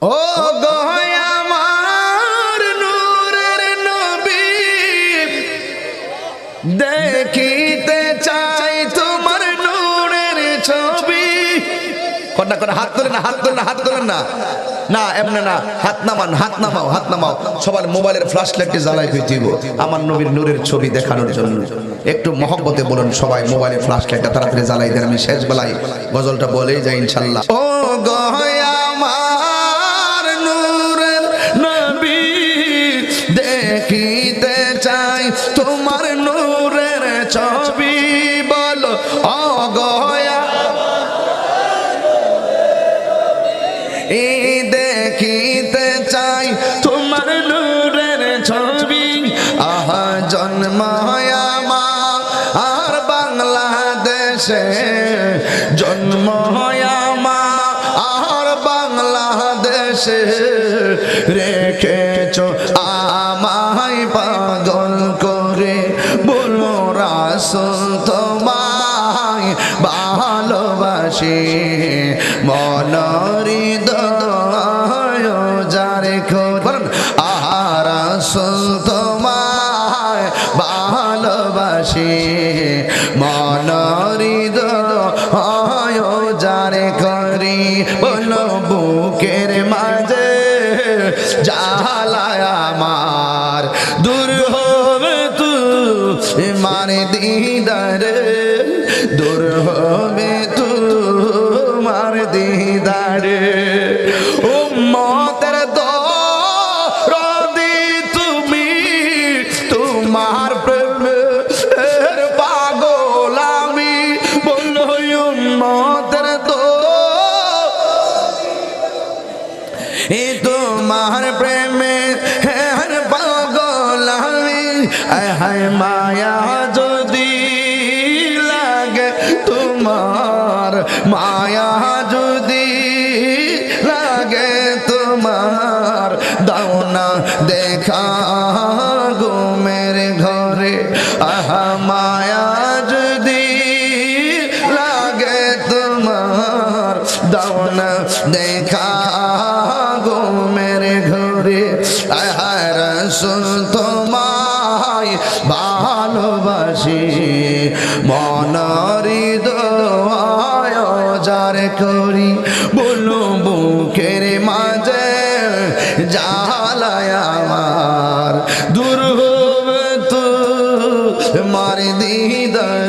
ও গো আমার নূরের নবী, দেখিতে চাই তোমার নূরের ছবি। কন্যা করে হাত তোলেন না, হাত তোলেন না, হাত তোলেন না, না এমনি না, হাত নামান, হাত নামাও, হাত নামাও। সবার মোবাইলের ফ্ল্যাশ লাইটটি জ্বালাই হইতেইব আমার নবীর নূরের ছবি দেখানোর জন্য। একটু মহব্বতে বলুন সবাই, মোবাইলের ফ্ল্যাশ লাইটটা তাড়াতাড়ি জ্বালাই দেন। আমি শেষ বেলায় গজলটা বলেই যাই ইনশাল্লাহ। ও গো আমার নূরের নবী, দেখিতে চাই তোমার নূরের ছবি। বলো ও গো দেখিতে চাই তোমার নূরের ছবি। আহা জন্ম আমার আর বাংলাদেশে, জন্ম আমার আর বাংলাদেশে, রেখেছ আমায় পাগল করে। বলো রাসূল তোমায় ভালোবাসি, মনের হৃদয় যারে খোঁজ। আহা রাসূল তোমায় ভালোবাসি, মনের হৃদয় যারে করি। বলো বুকের মাঝে জ্বালায় আমার, দূর হবে তোমার দিদারে, দূর হবে তোমার দিদারে। উম্মতের দরদি তুমি, তোমার প্রেমের পাগল আমি। বলো উম্মতের দরদি তোমার প্রেমের পাগল আমি। হায় মায়া যদি লাগে তোমার, মায়া যদি লাগে তোমার, দাও না দেখা ঘুমের ঘরে। আহা মায়া যদি লাগে তোমার, দাও না দেখা ঘুমের ঘরে। আহা রাসূল তোমায় ভালোবাসি, মনের হৃদয় যারে করি। বলো বুকের মাঝে জ্বালায় আমার, দূর হবে তোমার দিদার